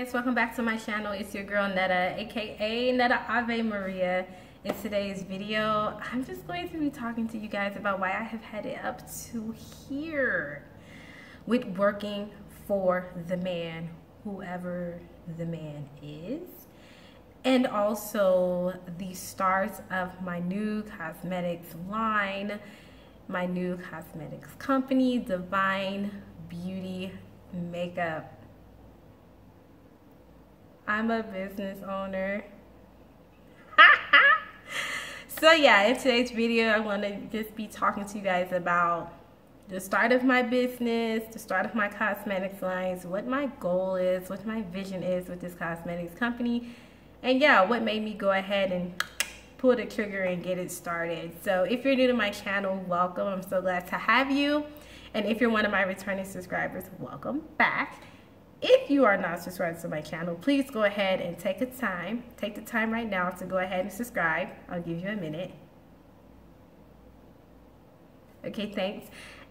guys, welcome back to my channel. It's your girl Netta, aka Netta Ave Maria. In today's video, I'm just going to be talking to you guys about why I have headed up to here with working for the man, whoever the man is, and also the start of my new cosmetics line, my new cosmetics company, Divine Beauty Makeup. I'm a business owner. So yeah, in today's video, I want to just be talking to you guys about the start of my business, the start of my cosmetics lines, what my goal is, what my vision is with this cosmetics company, and yeah, what made me go ahead and pull the trigger and get it started. So if you're new to my channel, welcome. I'm so glad to have you. And if you're one of my returning subscribers, welcome back. If you are not subscribed to my channel, please go ahead and take the time right now to go ahead and subscribe. I'll give you a minute. Okay, thanks.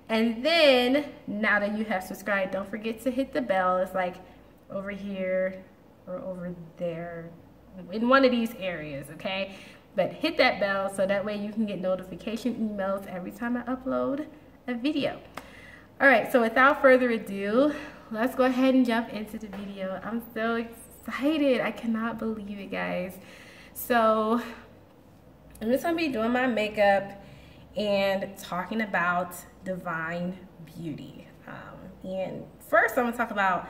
And then now that you have subscribed, don't forget to hit the bell. It's like over here or over there in one of these areas, okay? But hit that bell so that way you can get notification emails every time I upload a video. All right, so without further ado, let's go ahead and jump into the video. I'm so excited. I cannot believe it, guys. So I'm just gonna be doing my makeup and talking about Divine Beauty. And first I'm gonna talk about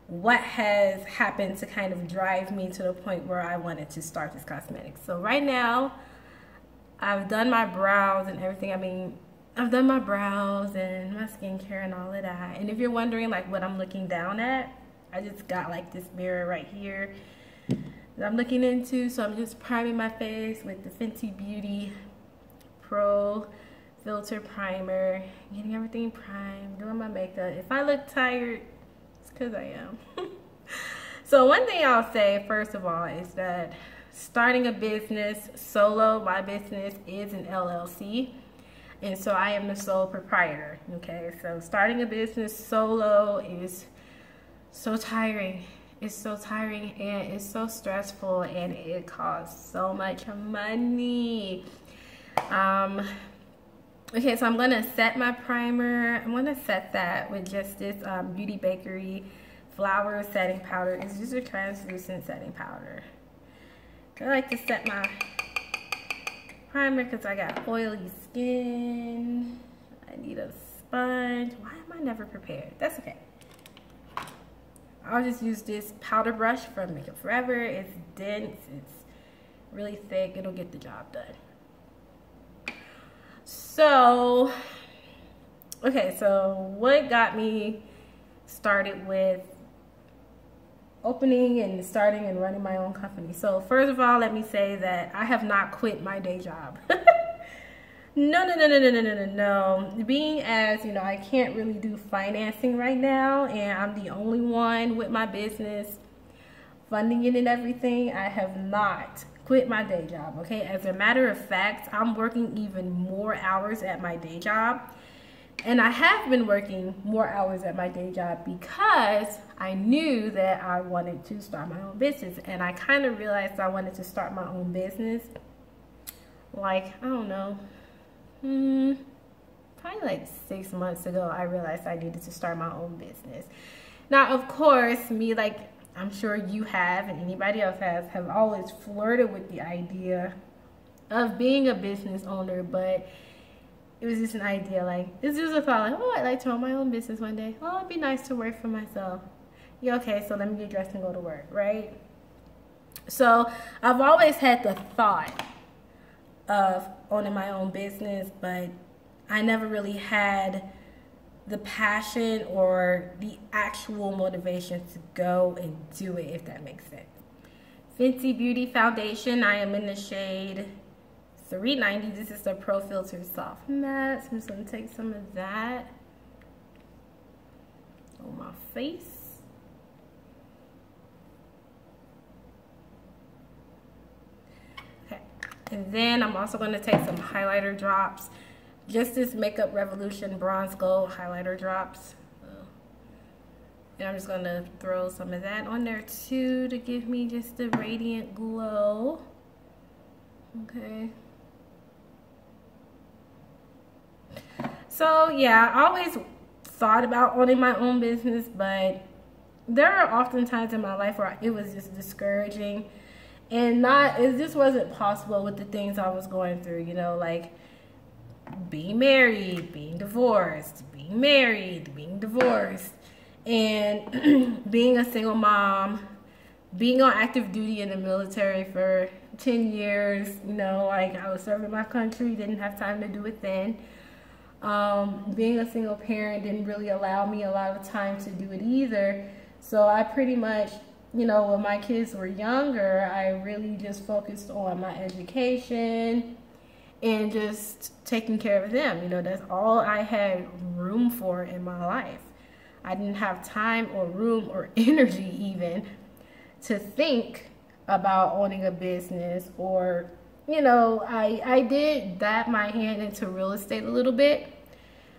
what has happened to kind of drive me to the point where I wanted to start this cosmetics. So right now, I've done my brows and everything. I mean, I've done my brows and my skincare and all of that. And if you're wondering like what I'm looking down at, I just got like this mirror right here that I'm looking into. So I'm just priming my face with the Fenty Beauty Pro Filter Primer, getting everything primed, doing my makeup. If I look tired, it's because I am. So one thing I'll say first of all is that starting a business solo, my business is an LLC. And so I am the sole proprietor, okay? So starting a business solo is so tiring. It's so tiring and it's so stressful and it costs so much money. Okay, so I'm gonna set my primer. I'm gonna set that with just this Beauty Bakery Flower Setting Powder. It's just a translucent setting powder. I like to set my primer because I got oily skin. I need a sponge. Why am I never prepared? That's okay. I'll just use this powder brush from Makeup Forever. It's dense, it's really thick. It'll get the job done. So, okay, so what got me started with opening and starting and running my own company? So first of all, let me say that I have not quit my day job. No. Being as, you know, I can't really do financing right now and I'm the only one with my business funding it and everything, I have not quit my day job, okay? As a matter of fact, I'm working even more hours at my day job. And I have been working more hours at my day job because I knew that I wanted to start my own business. And I kind of realized I wanted to start my own business like, I don't know, probably like 6 months ago. I realized I needed to start my own business. Now, of course, me, like I'm sure you have and anybody else have always flirted with the idea of being a business owner, but it was just an idea, like, it's just a thought, like, oh, I'd like to own my own business one day. Oh, it'd be nice to work for myself. Yeah, okay, so let me get dressed and go to work, right? So I've always had the thought of owning my own business, but I never really had the passion or the actual motivation to go and do it, if that makes sense. Fenty Beauty Foundation, I am in the shade 390. This is the Pro Filter Soft Matte. So I'm just going to take some of that on my face. Okay. And then I'm also going to take some highlighter drops. Just this Makeup Revolution Bronze Gold highlighter drops. And I'm just going to throw some of that on there too to give me just a radiant glow. Okay. So yeah, I always thought about owning my own business, but there are often times in my life where it was just discouraging and it just wasn't possible with the things I was going through, you know, like being married, being divorced, being married, being divorced, and being a single mom, being on active duty in the military for 10 years, you know, like I was serving my country, didn't have time to do it then. Being a single parent didn't really allow me a lot of time to do it either. So I pretty much, you know, when my kids were younger, I really just focused on my education and just taking care of them. You know, that's all I had room for in my life. I didn't have time or room or energy even to think about owning a business, or, you know, I did dab my hand into real estate a little bit.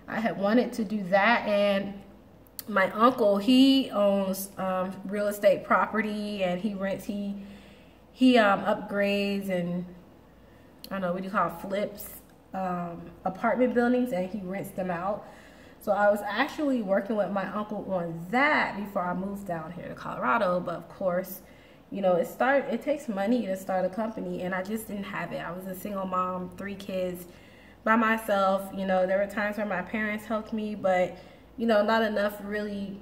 I had wanted to do that, and my uncle, he owns real estate property, and he rents, he upgrades and, I don't know, what do you call it, flips apartment buildings, and he rents them out. So I was actually working with my uncle on that before I moved down here to Colorado. But of course, you know, it takes money to start a company, and I just didn't have it. I was a single mom, 3 kids by myself. You know, there were times where my parents helped me, but, you know, not enough really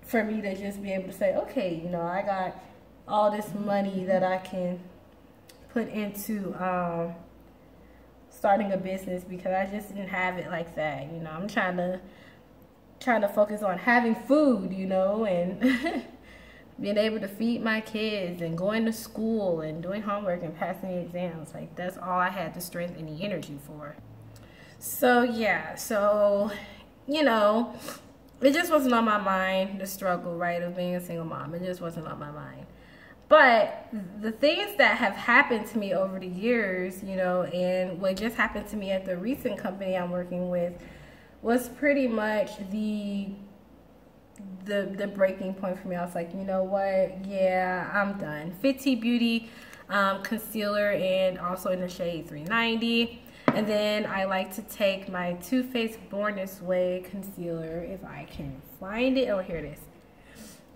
for me to just be able to say, okay, you know, I got all this money that I can put into starting a business, because I just didn't have it like that. You know, I'm trying to focus on having food, you know, and being able to feed my kids and going to school and doing homework and passing the exams. Like, that's all I had the strength and the energy for. So yeah, so, you know, it just wasn't on my mind, the struggle, right, of being a single mom. It just wasn't on my mind. But the things that have happened to me over the years, you know, and what just happened to me at the recent company I'm working with was pretty much the breaking point for me. I was like, you know what? Yeah, I'm done. Fenty Beauty concealer, and also in the shade 390. And then I like to take my Too Faced Born This Way concealer, if I can find it. Oh, here it is.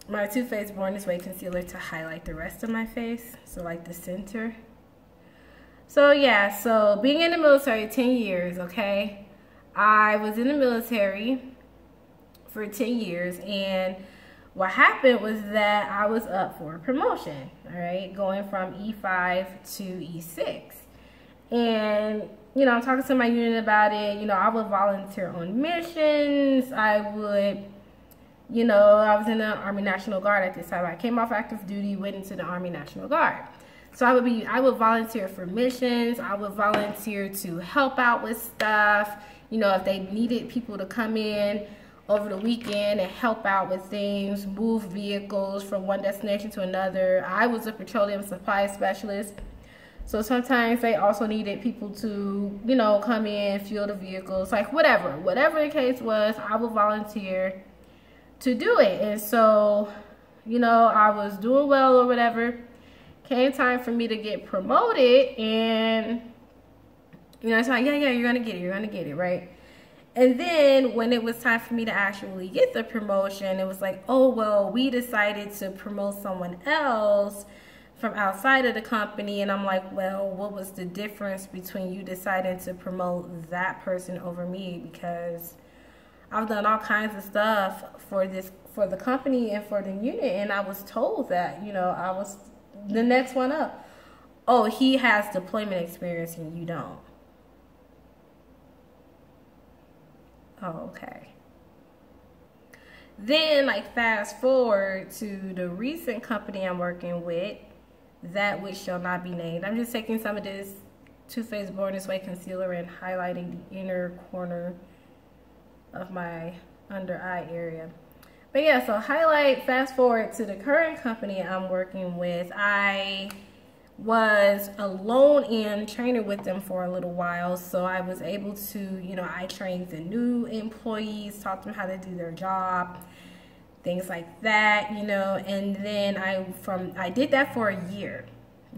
My Too Faced Born This Way concealer to highlight the rest of my face, so like the center. So yeah, so being in the military 10 years, okay? I was in the military for 10 years, and what happened was that I was up for a promotion, all right? Going from E5 to E6. And, you know, I'm talking to my unit about it. You know, I would volunteer on missions. I would, you know, I was in the Army National Guard at this time. I came off active duty, went into the Army National Guard. So I would volunteer for missions. I would volunteer to help out with stuff. You know, if they needed people to come in over the weekend and help out with things, move vehicles from one destination to another. I was a petroleum supply specialist. So sometimes they also needed people to, you know, come in, fuel the vehicles, like whatever the case was, I would volunteer to do it. And so, you know, I was doing well or whatever. Came time for me to get promoted, and, you know, it's like, yeah, you're gonna get it, right? And then when it was time for me to actually get the promotion, it was like, oh, well, we decided to promote someone else from outside of the company. And I'm like, well, what was the difference between you deciding to promote that person over me? Because I've done all kinds of stuff for the company and for the unit, and I was told that, you know, I was the next one up. Oh, he has deployment experience and you don't. Oh, okay. Then, like, fast forward to the recent company I'm working with, that which shall not be named. I'm just taking some of this Too Faced Born This Way concealer and highlighting the inner corner of my under eye area. But yeah, so fast forward to the current company I'm working with. I was a loan-in trainer with them for a little while, so I was able to, you know, I trained the new employees, taught them how to do their job, things like that, you know. And then I did that for a year.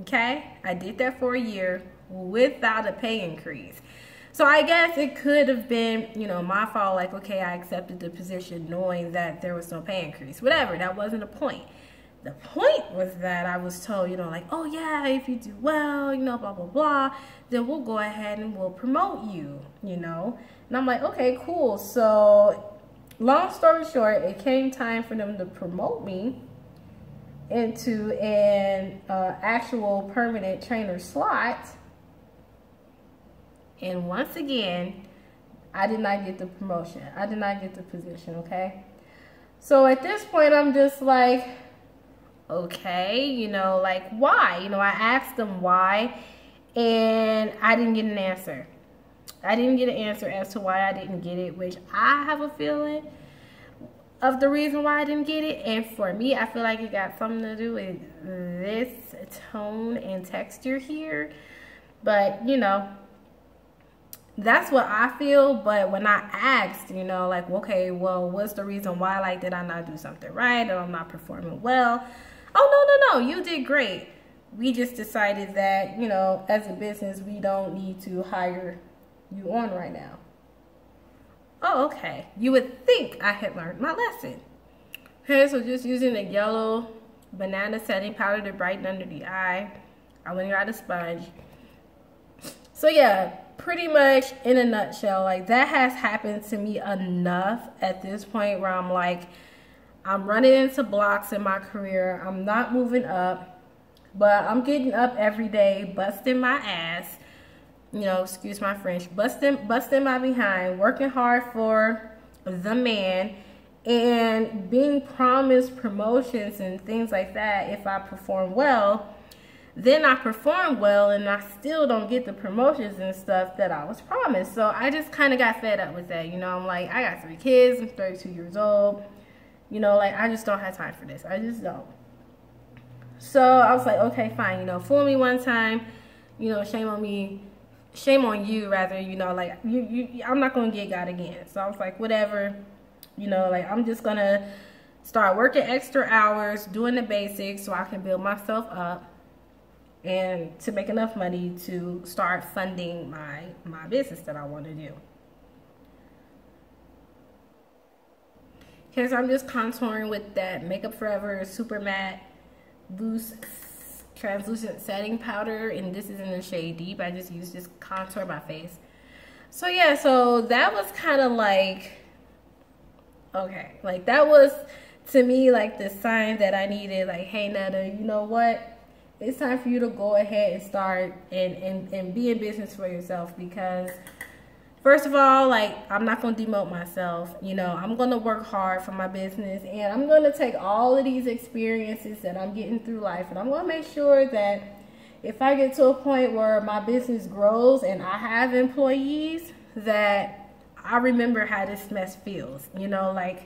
Okay, I did that for a year without a pay increase. So I guess it could have been, you know, my fault. Like, okay, I accepted the position knowing that there was no pay increase. Whatever, that wasn't the point. The point was that I was told, you know, like, oh yeah, if you do well, you know, blah, blah, blah, then we'll go ahead and we'll promote you, you know. And I'm like, okay, cool. So long story short, it came time for them to promote me into an actual permanent trainer slot. And once again, I did not get the promotion. I did not get the position, okay? So at this point, I'm just like, okay, you know, like, why? You know, I asked them why, and I didn't get an answer. I didn't get an answer as to why I didn't get it, which I have a feeling of the reason why I didn't get it. And for me, I feel like it got something to do with this tone and texture here. But, you know, that's what I feel. But when I asked, you know, like, okay, well, what's the reason why? Like, did I not do something right? Or I'm not performing well? Oh, no, you did great. We just decided that, you know, as a business, we don't need to hire you on right now. Oh, okay. You would think I had learned my lesson. Okay, so just using a yellow banana setting powder to brighten under the eye. I went and got a sponge. So yeah, pretty much in a nutshell, like, that has happened to me enough at this point where I'm like, I'm running into blocks in my career. I'm not moving up, but I'm getting up every day, busting my ass. You know, excuse my French, busting my behind, working hard for the man, and being promised promotions and things like that. If I perform well, then I perform well, and I still don't get the promotions and stuff that I was promised. So I just kind of got fed up with that. You know, I'm like, I got 3 kids, I'm 32 years old. You know, like, I just don't have time for this. I just don't. So I was like, okay, fine. You know, fool me one time, you know, shame on me. Shame on you, rather, you know, like, I'm not going to get God again. So I was like, whatever, you know, like, I'm just going to start working extra hours, doing the basics so I can build myself up and to make enough money to start funding my business that I want to do. Okay, so I'm just contouring with that Makeup Forever Super Matte Loose Translucent Setting Powder, and this is in the shade Deep. I just used this contour my face. So yeah, so that was kind of like, okay, like, that was to me like the sign that I needed, like, hey Netta, you know what, it's time for you to go ahead and start and be in business for yourself. Because first of all, like, I'm not going to demote myself. You know, I'm going to work hard for my business, and I'm going to take all of these experiences that I'm getting through life, and I'm going to make sure that if I get to a point where my business grows and I have employees, that I remember how this mess feels. You know, like,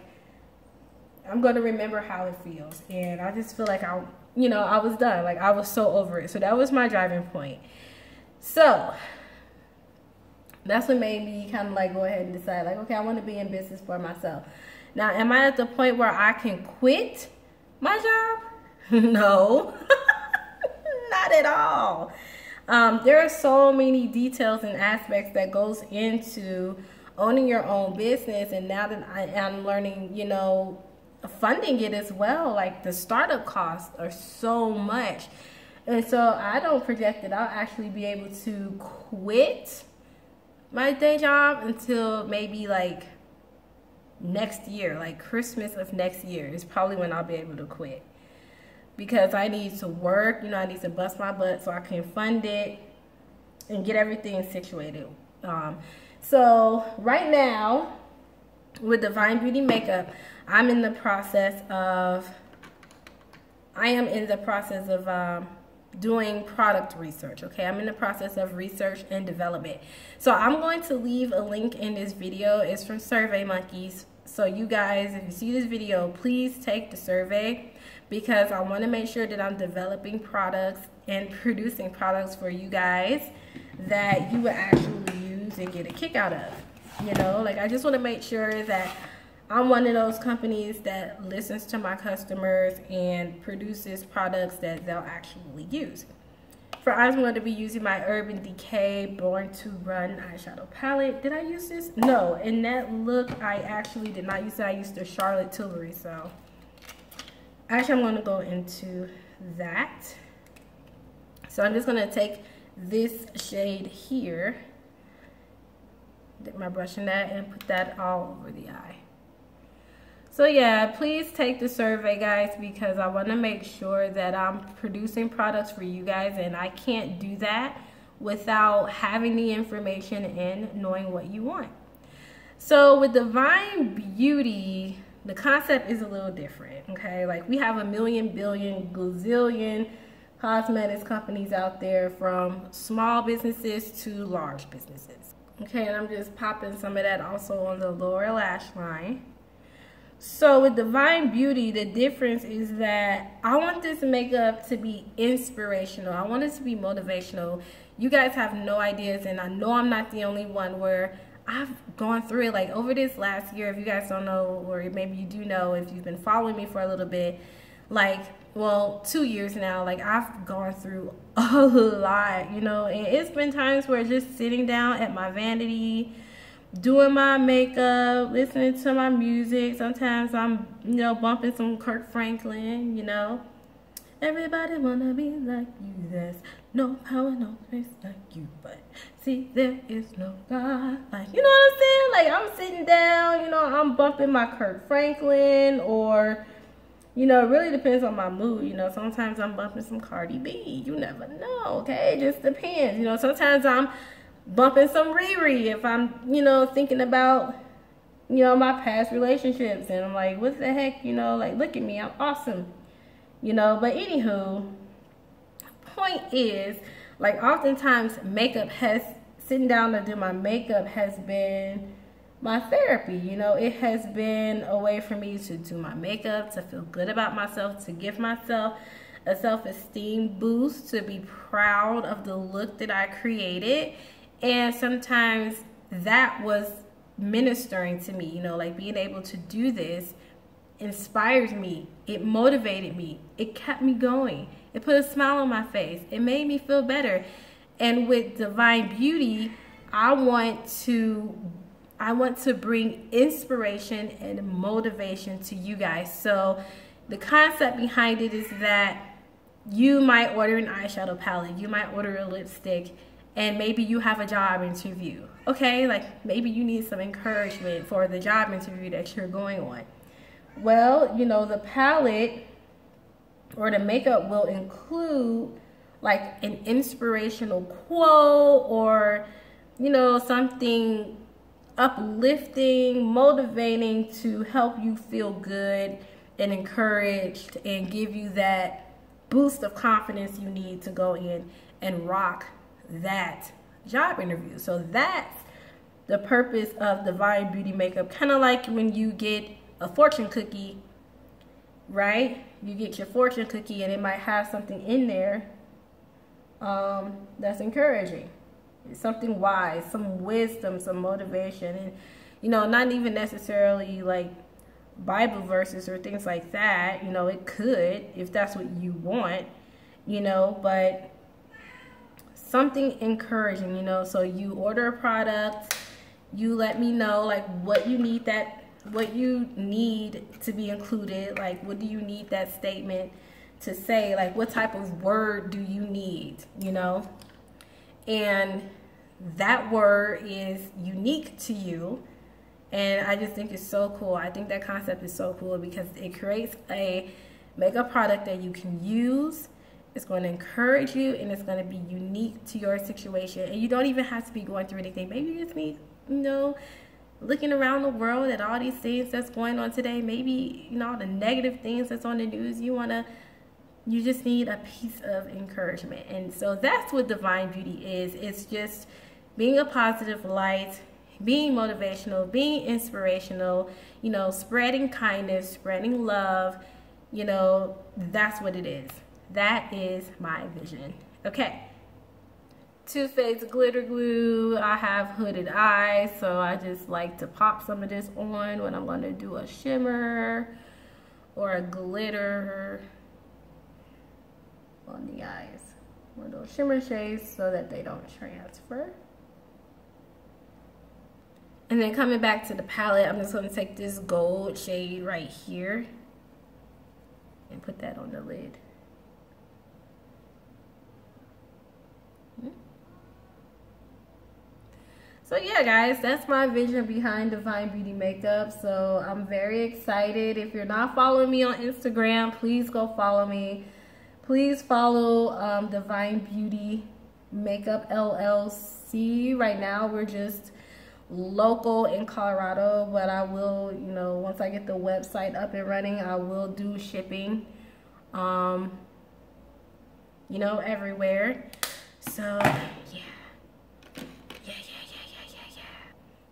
I'm going to remember how it feels. And I just feel like I was done. Like, I was so over it. So that was my driving point. So that's what made me kind of like go ahead and decide, like, okay, I want to be in business for myself. Now, am I at the point where I can quit my job? No, not at all. There are so many details and aspects that goes into owning your own business. And now that I'm learning, you know, funding it as well, like, the startup costs are so much. And so I don't project that I'll actually be able to quit my day job until maybe like next year, like Christmas of next year is probably when I'll be able to quit, because I need to work, you know, I need to bust my butt so I can fund it and get everything situated. So right now with Divine Beauty Makeup, I am in the process of doing product research. Okay, I'm in the process of research and development. So I'm going to leave a link in this video. It's from SurveyMonkey. So you guys, if you see this video, please take the survey, because I want to make sure that I'm developing products and producing products for you guys that you will actually use and get a kick out of. You know, like, I just want to make sure that I'm one of those companies that listens to my customers and produces products that they'll actually use. For eyes, I'm going to be using my Urban Decay Born to Run eyeshadow palette. Did I use this? No. In that look, I actually did not use it. I used the Charlotte Tilbury. So actually, I'm going to go into that. So I'm just going to take this shade here, dip my brush in that, and put that all over the eye. So yeah, please take the survey, guys, because I want to make sure that I'm producing products for you guys, and I can't do that without having the information and knowing what you want. So with Divine Beauty, the concept is a little different, okay? Like, we have a million, billion, gazillion cosmetics companies out there, from small businesses to large businesses. Okay, and I'm just popping some of that also on the lower lash line. So with Divine Beauty, the difference is that I want this makeup to be inspirational. I want it to be motivational. You guys have no ideas, and I know I'm not the only one, where I've gone through it. Like, over this last year, if you guys don't know, or maybe you do know if you've been following me for a little bit, like, well, 2 years now, like, I've gone through a lot, you know, and it's been times where just sitting down at my vanity, doing my makeup, listening to my music. Sometimes I'm, you know, bumping some Kirk Franklin, you know. Everybody wanna be like you, there's no power, no place like you, but see, there is no God like, you know what I'm saying? Like, I'm sitting down, you know, I'm bumping my Kirk Franklin, or, you know, it really depends on my mood. You know, sometimes I'm bumping some Cardi B. You never know, okay? It just depends. You know, sometimes I'm bumping some Riri if I'm, you know, thinking about, you know, my past relationships. And I'm like, what the heck, you know, like, look at me, I'm awesome. You know, but anywho, point is, like, oftentimes sitting down to do my makeup has been my therapy. You know, it has been a way for me to do my makeup, to feel good about myself, to give myself a self-esteem boost, to be proud of the look that I created. And sometimes that was ministering to me, you know, like, being able to do this inspired me. It motivated me. It kept me going. It put a smile on my face. It made me feel better. And with Divine Beauty, I want to bring inspiration and motivation to you guys. So the concept behind it is that you might order an eyeshadow palette, you might order a lipstick, and maybe you have a job interview. Okay, like, maybe you need some encouragement for the job interview that you're going on. Well, you know, the palette or the makeup will include, like, an inspirational quote, or, you know, something uplifting, motivating, to help you feel good and encouraged and give you that boost of confidence you need to go in and rock that job interview. So that's the purpose of Divine Beauty makeup. Kind of like when you get a fortune cookie, right? You get your fortune cookie and it might have something in there that's encouraging. Something wise, some wisdom, some motivation. And, you know, not even necessarily like Bible verses or things like that. You know, it could, if that's what you want, you know, but something encouraging, you know. So you order a product, you let me know, like, what you need to be included. Like, what do you need that statement to say? Like, what type of word do you need, you know? And that word is unique to you. And I just think it's so cool. I think that concept is so cool because it creates a makeup product that you can use. It's going to encourage you, and it's going to be unique to your situation. And you don't even have to be going through anything. Maybe you just need, you know, looking around the world at all these things that's going on today. Maybe, you know, all the negative things that's on the news. You just need a piece of encouragement. And so that's what Divine Beauty is. It's just being a positive light, being motivational, being inspirational, you know, spreading kindness, spreading love. You know, that's what it is. That is my vision. Okay. Too Faced glitter glue. I have hooded eyes, so I just like to pop some of this on when I'm going to do a shimmer or a glitter on the eyes. One of those shimmer shades so that they don't transfer. And then coming back to the palette, I'm just going to take this gold shade right here and put that on the lid. So yeah, guys, that's my vision behind Divine Beauty Makeup. So I'm very excited. If you're not following me on Instagram, please go follow me. Please follow Divine Beauty Makeup LLC. Right now, we're just local in Colorado, but I will, you know, once I get the website up and running, I will do shipping, you know, everywhere. So yeah.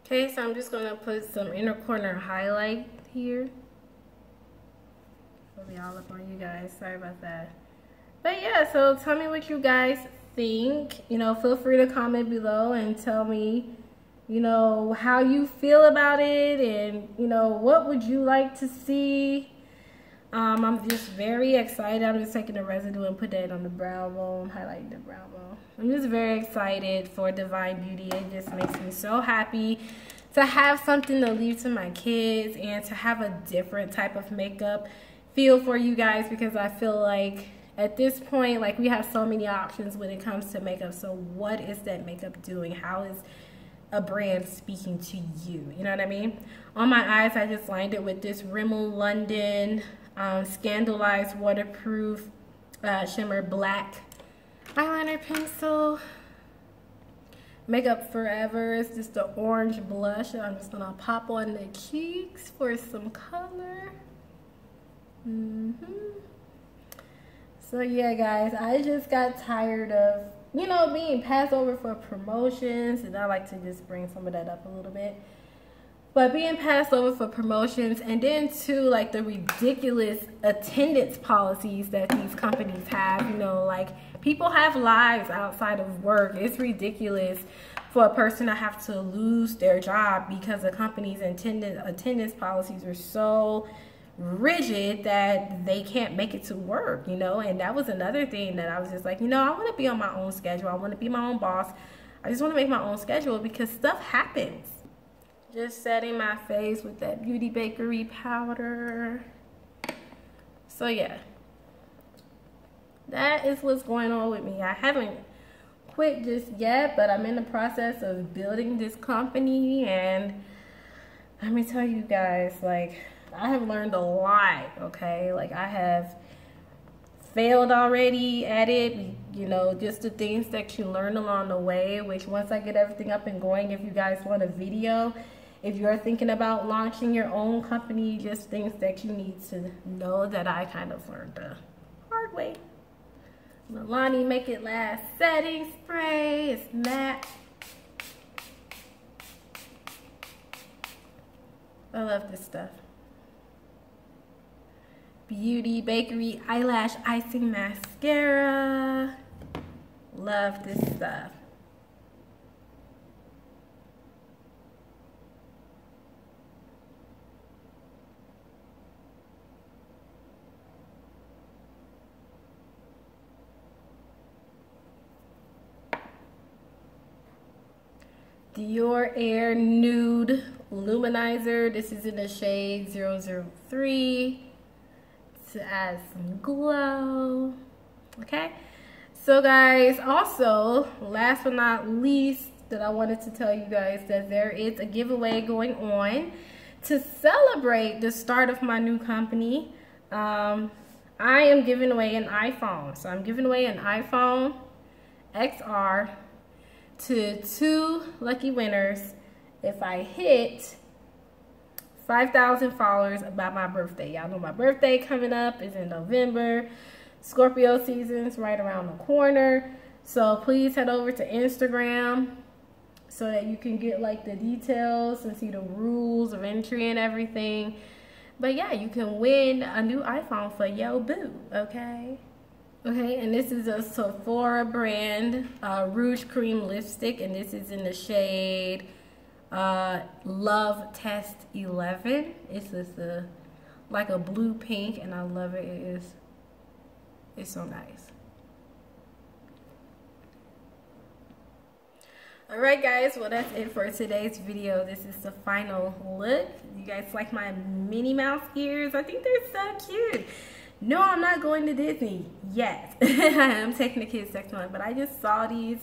Okay, so I'm just gonna put some inner corner highlight here. It'll be all up on you guys, sorry about that. But yeah, so tell me what you guys think. You know, feel free to comment below and tell me, you know, how you feel about it, and you know, what would you like to see. I'm just very excited. I'm just taking the residue and put that on the brow bone, highlighting the brow bone. I'm just very excited for Divine Beauty. It just makes me so happy to have something to leave to my kids and to have a different type of makeup feel for you guys, because I feel like at this point, like, we have so many options when it comes to makeup. So what is that makeup doing? How is a brand speaking to you? You know what I mean? On my eyes, I just lined it with this Rimmel London Scandalized Waterproof Shimmer Black eyeliner pencil. Makeup Forever is just the orange blush. I'm just gonna pop on the cheeks for some color. So yeah, guys, I just got tired of, you know, being passed over for promotions, and I like to just bring some of that up a little bit. But being passed over for promotions, and then too, like, the ridiculous attendance policies that these companies have. You know, like, people have lives outside of work. It's ridiculous for a person to have to lose their job because the company's attendance policies are so rigid that they can't make it to work, you know. And that was another thing that I was just like, you know, I want to be on my own schedule. I want to be my own boss. I just want to make my own schedule because stuff happens. Just setting my face with that Beauty Bakery powder. So yeah, that is what's going on with me. I haven't quit just yet, but I'm in the process of building this company, and let me tell you guys, like, I have learned a lot, okay? Like, I have failed already at it, you know, just the things that you learn along the way, which once I get everything up and going, if you guys want a video, if you're thinking about launching your own company, just things that you need to know that I kind of learned the hard way. Milani Make It Last setting spray. It's matte. I love this stuff. Beauty Bakery Eyelash Icing Mascara. Love this stuff. Dior Air Nude Luminizer. This is in the shade 003 to add some glow. Okay, so guys, also last but not least, that I wanted to tell you guys that there is a giveaway going on to celebrate the start of my new company. I am giving away an iPhone. So I'm giving away an iPhone XR to 2 lucky winners if I hit 5,000 followers by my birthday. Y'all know my birthday coming up is in November. Scorpio season's right around the corner. So please head over to Instagram so that you can get like the details and see the rules of entry and everything. But yeah, you can win a new iPhone for yo boo, okay? Okay, and this is a Sephora brand Rouge Cream lipstick, and this is in the shade Love Test 11. It's just like a blue pink, and I love it. It's so nice. Alright guys, well that's it for today's video. This is the final look. You guys like my Minnie Mouse ears? I think they're so cute. No, I'm not going to Disney yet. I'm taking the kids next month, but I just saw these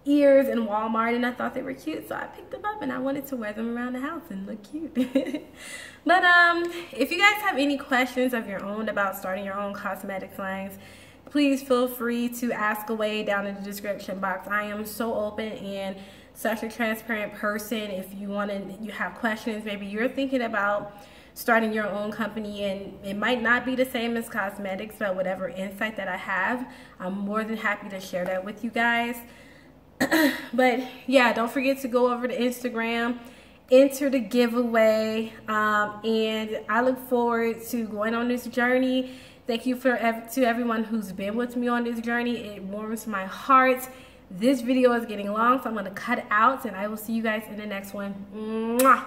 ears in Walmart and I thought they were cute, so I picked them up and I wanted to wear them around the house and look cute. But if you guys have any questions of your own about starting your own cosmetics lines, please feel free to ask away down in the description box. I am so open and such a transparent person. If you have questions, maybe you're thinking about starting your own company and it might not be the same as cosmetics, but whatever insight that I have, I'm more than happy to share that with you guys. But yeah, don't forget to go over to Instagram, enter the giveaway, and I look forward to going on this journey. Thank you to everyone who's been with me on this journey. It warms my heart. This video is getting long, so I'm going to cut it out, and I will see you guys in the next one. Mwah!